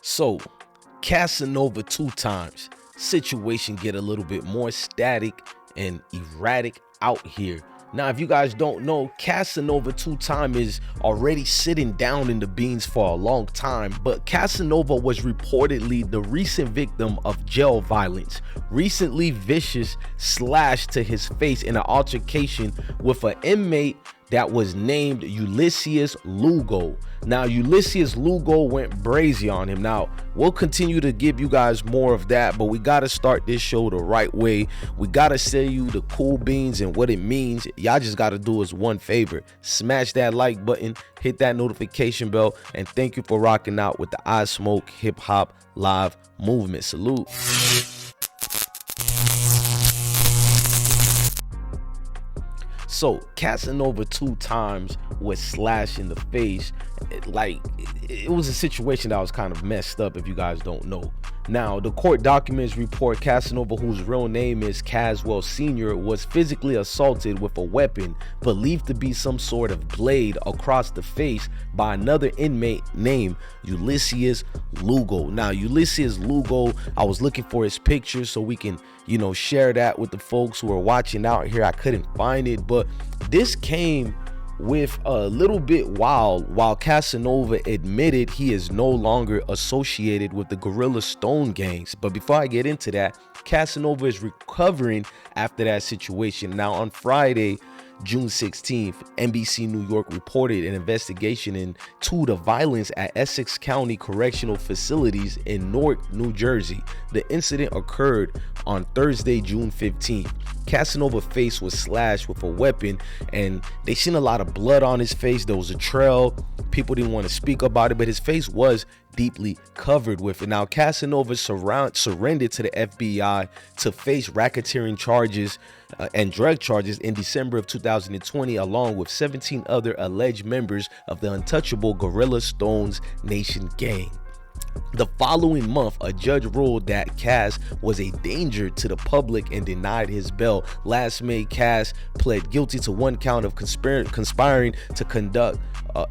So, Casanova 2 times. Situation get a little bit more static and erratic out here. Now, if you guys don't know, Casanova 2 times is already sitting down in the beans for a long time, but Casanova was reportedly the recent victim of jail violence. Recently vicious slash to his face in an altercation with an inmate that was named Ulysses Lugo. Now, Ulysses Lugo went brazy on him. Now, we'll continue to give you guys more of that, but we got to start this show the right way. We got to say you the cool beans and what it means. Y'all just got to do us one favor. Smash that like button, hit that notification bell, and thank you for rocking out with the IsmokeHiphop live movement. Salute. So Casanova 2 times was slashed in the face. It was a situation that was kind of messed up, if you guys don't know. Now, the court documents report Casanova, whose real name is Caswell Sr., was physically assaulted with a weapon believed to be some sort of blade across the face by another inmate named Ulysses Lugo. Now, Ulysses Lugo, I was looking for his picture so we can, share that with the folks who are watching out here. I couldn't find it, but this came with a little bit while Casanova admitted he is no longer associated with the Gorilla Stone gangs. But before I get into that, Casanova is recovering after that situation. Now, on Friday, June 16th, NBC New York reported an investigation into the violence at Essex County Correctional Facilities in Newark, New Jersey. The incident occurred on Thursday, June 15th. Casanova's face was slashed with a weapon, and they seen a lot of blood on his face. There was a trail. People didn't want to speak about it, but his face was deeply covered with it. Now, Casanova surrendered to the FBI to face racketeering charges and drug charges in December of 2020, along with 17 other alleged members of the untouchable Gorilla Stones Nation gang. The following month, a judge ruled that Cas was a danger to the public and denied his bail. Last May, Cas pled guilty to 1 count of conspiring to conduct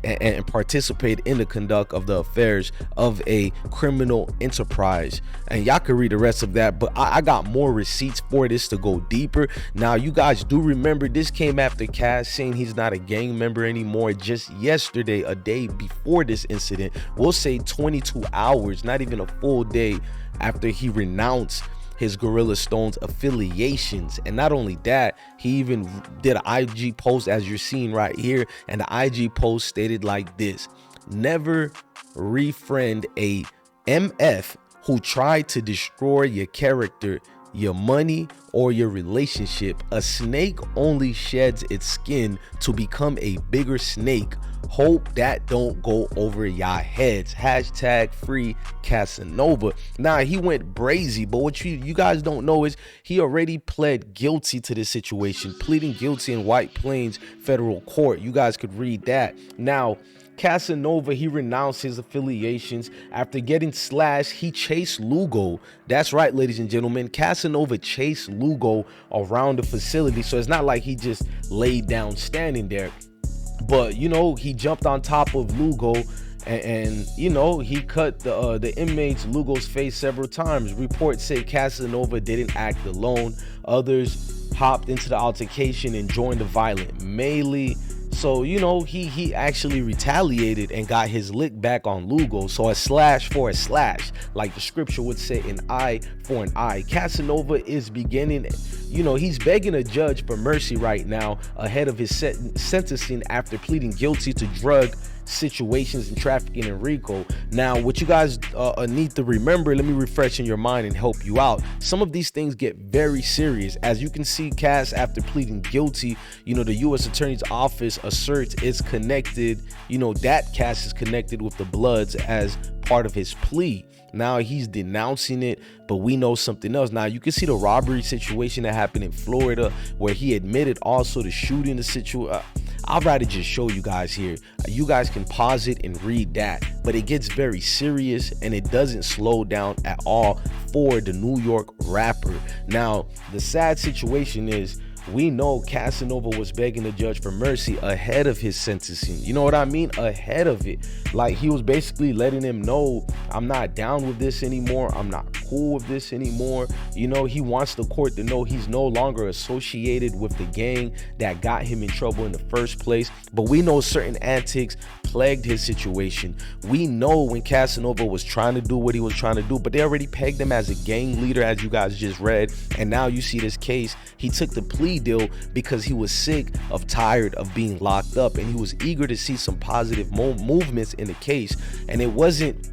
and participate in the conduct of the affairs of a criminal enterprise. And y'all can read the rest of that, but I got more receipts for this to go deeper. Now, you guys do remember this came after Cas saying he's not a gang member anymore. Just yesterday, a day before this incident, we'll say 22 hours, not even a full day after he renounced his Gorilla Stones affiliations. And not only that, he even did an IG post, as you're seeing right here, and the IG post stated like this: never refriend a MF who tried to destroy your character, your money, or your relationship. A snake only sheds its skin to become a bigger snake. Hope that don't go over y'all heads. Hashtag free Casanova. Now, he went brazy, but what you guys don't know is he already pled guilty to this situation, pleading guilty in White Plains federal court. You guys could read that. Now, Casanova, he renounced his affiliations after getting slashed. He chased Lugo. That's right, ladies and gentlemen. Casanova chased Lugo around the facility. So it's not like he just laid down standing there. But, he jumped on top of Lugo and he cut the inmate's Lugo's face several times. Reports say Casanova didn't act alone. Others hopped into the altercation and joined the violent melee. So, he actually retaliated and got his lick back on Lugo. So a slash for a slash, like the scripture would say, an eye for an eye. Casanova is beginning, he's begging a judge for mercy right now ahead of his sentencing after pleading guilty to drug situations and trafficking in Rico. Now, what you guys need to remember, let me refresh in your mind and help you out. Some of these things get very serious. As you can see, Cas, after pleading guilty, the U.S. Attorney's Office asserts it's connected, that Cas is connected with the Bloods as part of his plea. Now he's denouncing it, but we know something else. Now you can see the robbery situation that happened in Florida, where he admitted also to shooting the situation. I'd rather just show you guys here. You guys can pause it and read that, but it gets very serious and it doesn't slow down at all for the New York rapper. Now, the sad situation is, we know Casanova was begging the judge for mercy ahead of his sentencing. You know what I mean? Ahead of it. Like, he was basically letting him know, I'm not down with this anymore. I'm not cool with this anymore. You know, he wants the court to know he's no longer associated with the gang that got him in trouble in the first place. But we know certain antics plagued his situation. We know when Casanova was trying to do what he was trying to do, but they already pegged him as a gang leader, as you guys just read. And now you see this case. He took the plea deal because he was tired of being locked up, and he was eager to see some positive movements in the case. And it wasn't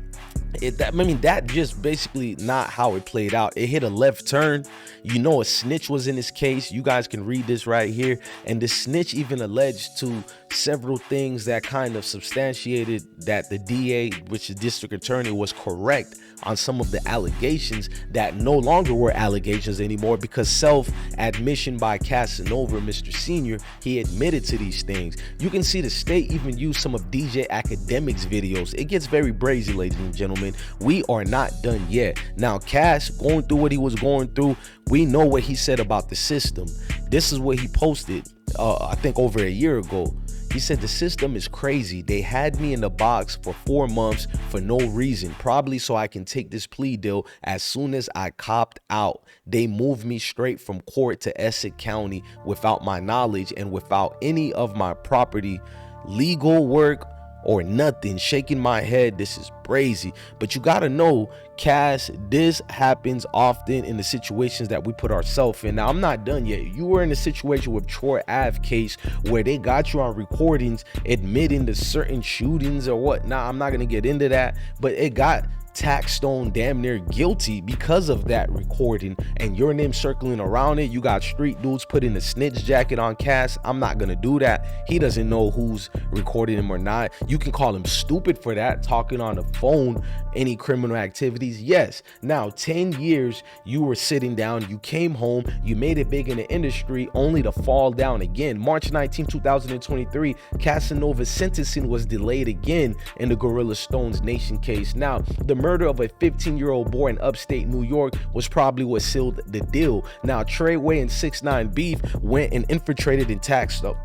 that just basically not how it played out. It hit a left turn. You know, a snitch was in this case. You guys can read this right here. And the snitch even alleged to several things that kind of substantiated that the DA, which is district attorney, was correct on some of the allegations that no longer were allegations anymore, because self-admission by Casanova, Mr. Senior, he admitted to these things. You can see the state even used some of DJ Academic's videos. It gets very brazy, ladies and gentlemen. We are not done yet. Now, Cass, going through what he was going through, we know what he said about the system. This is what he posted, I think over a year ago. He said, the system is crazy. They had me in the box for 4 months for no reason, probably so I can take this plea deal as soon as I copped out. They moved me straight from court to Essex County without my knowledge and without any of my property, legal work, or nothing. Shaking my head, this is crazy. But you gotta know, Cass, this happens often in the situations that we put ourselves in. Now, I'm not done yet. You were in a situation with Troy Ave case where they got you on recordings admitting to certain shootings or what. Now, I'm not gonna get into that, but it got Taxstone damn near guilty because of that recording, and your name circling around it. You got street dudes putting a snitch jacket on Cass. I'm not gonna do that. He doesn't know who's recording him or not. You can call him stupid for that, talking on the phone, any criminal activities. Yes. Now, 10 years you were sitting down, you came home, you made it big in the industry, only to fall down again. March 19, 2023, Casanova's sentencing was delayed again in the Gorilla Stones Nation case. Now, the murder of a 15-year-old boy in upstate New York was probably what sealed the deal. Now, Treyway and 6ix9ine beef went and infiltrated in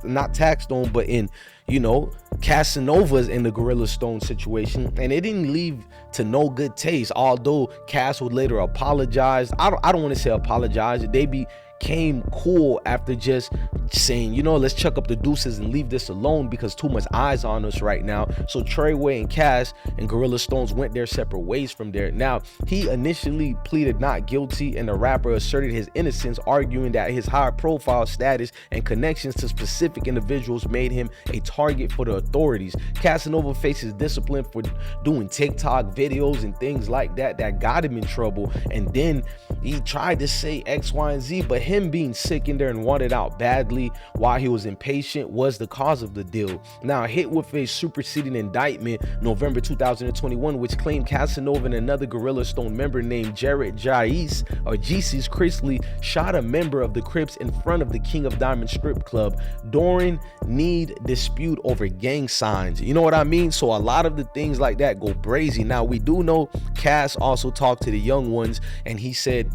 not Taxstone, but in, you know, Casanova's in the Gorilla Stone situation, and it didn't leave to no good taste. Although Cass would later apologize. I don't want to say apologize. They became cool after just saying, you know, let's chuck up the deuces and leave this alone because too much eyes on us right now. So Treyway and Cass and Gorilla Stones went their separate ways from there. Now, he initially pleaded not guilty, and the rapper asserted his innocence, arguing that his high profile status and connections to specific individuals made him a target for the authorities. Casanova faces discipline for doing TikTok videos and things like that got him in trouble, and then he tried to say X, Y, and Z, but him being sick in there and wanted out badly while he was impatient was the cause of the deal. Now, hit with a superseding indictment November 2021, which claimed Casanova and another Gorilla Stone member named Jared Jais or Jesus Chrisley shot a member of the Crips in front of the King of Diamond strip club during need dispute over gang signs. You know what I mean? So a lot of the things like that go brazy. Now, we do know Cass also talked to the young ones, and he said,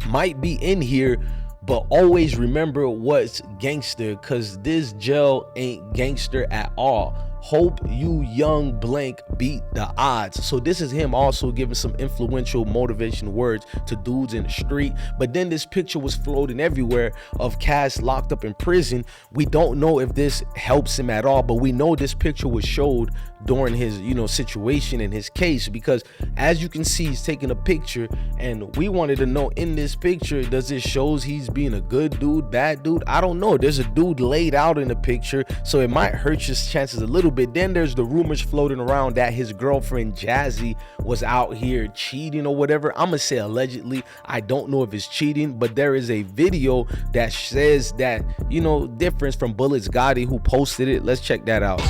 might be in here, but always remember what's gangster, cause this jail ain't gangster at all. Hope you young blank beat the odds. So this is him also giving some influential motivation words to dudes in the street. But then this picture was floating everywhere of Cass locked up in prison. We don't know if this helps him at all, but we know this picture was showed during his, you know, situation in his case, because as you can see, he's taking a picture, and we wanted to know, in this picture, does it shows he's being a good dude, bad dude? I don't know. There's a dude laid out in the picture, so it might hurt his chances a little bit. Then there's the rumors floating around that his girlfriend Jazzy was out here cheating or whatever. I'm gonna say allegedly. I don't know if it's cheating, but there is a video that says that, you know, difference from Bullets Gotti, who posted it. Let's check that out.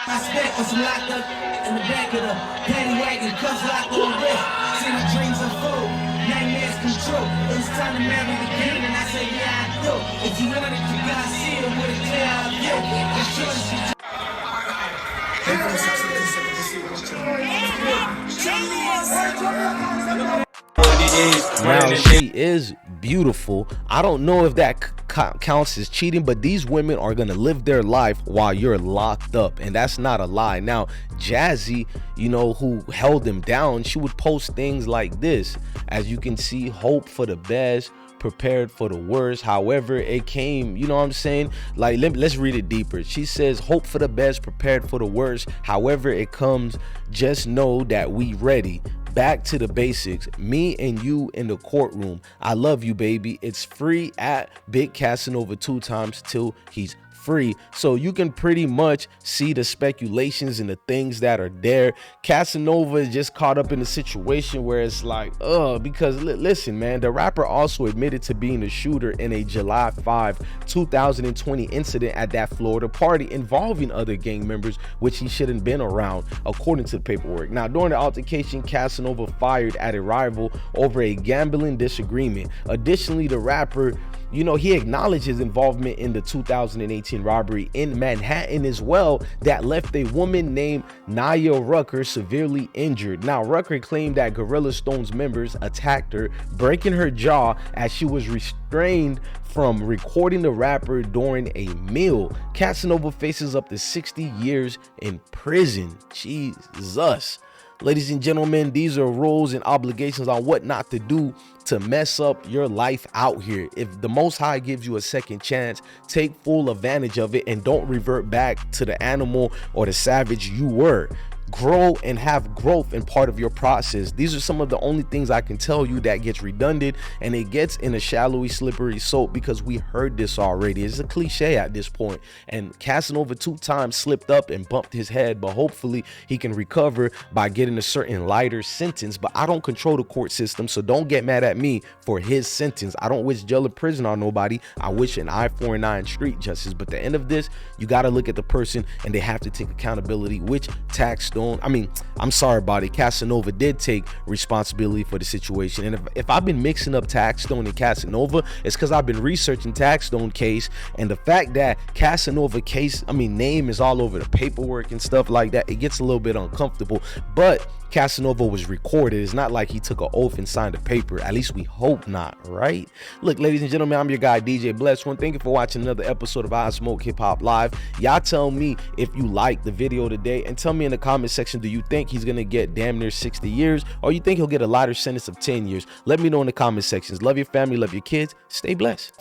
My spec was locked up in the back of the paddy wagon, cuffs locked on wrist. See the dreams unfold, nightmares control. It was time to marry the game, and I said, yeah, I do. If you want it, you gotta see it with a clear eye view. The choice you Now, she is beautiful. I don't know if that counts as cheating, but these women are gonna live their life while you're locked up, and that's not a lie. Now, Jazzy, you know, who held him down, she would post things like this. As you can see, hope for the best, prepared for the worst, however it came, you know what I'm saying? Like, let's read it deeper. She says, hope for the best, prepared for the worst, however it comes, just know that we ready. Back to the basics, me and you in the courtroom. I love you, baby. It's free at Big Casanova 2 times till he's free. So you can pretty much see the speculations and the things that are there. Casanova is just caught up in a situation where it's like, because listen, man, the rapper also admitted to being the shooter in a July 5, 2020 incident at that Florida party involving other gang members, which he shouldn't been around, according to the paperwork. Now, during the altercation, Casanova fired at a rival over a gambling disagreement. Additionally, the rapper, you know, he acknowledged his involvement in the 2018 robbery in Manhattan as well that left a woman named Naya Rucker severely injured. Now, Rucker claimed that Gorilla Stone's members attacked her, breaking her jaw as she was restrained from recording the rapper during a meal. Casanova faces up to 60 years in prison. Jesus. Ladies and gentlemen, these are rules and obligations on what not to do to mess up your life out here. If the Most High gives you a second chance, take full advantage of it and don't revert back to the animal or the savage you were. Grow and have growth in part of your process. These are some of the only things I can tell you that gets redundant, and it gets in a shallowy, slippery slope because we heard this already. It's a cliche at this point. And Casanova 2 times slipped up and bumped his head, but hopefully he can recover by getting a certain lighter sentence. But I don't control the court system, so don't get mad at me for his sentence. I don't wish jail or prison on nobody. I wish an eye for an eye and street justice. But at the end of this, you got to look at the person and they have to take accountability, which I'm sorry about it. Casanova did take responsibility for the situation. And if I've been mixing up Taxstone and Casanova, it's because I've been researching Taxstone case, and the fact that Casanova case, name is all over the paperwork and stuff like that, it gets a little bit uncomfortable. But Casanova was recorded. It's not like he took an oath and signed a paper. At least we hope not, right? Look, ladies and gentlemen, I'm your guy, DJ Bless One. Thank you for watching another episode of IsmokeHiphop Live. Y'all tell me if you like the video today, and tell me in the comment section, do you think he's gonna get damn near 60 years, or you think he'll get a lighter sentence of 10 years? Let me know in the comment sections. Love your family, love your kids. Stay blessed.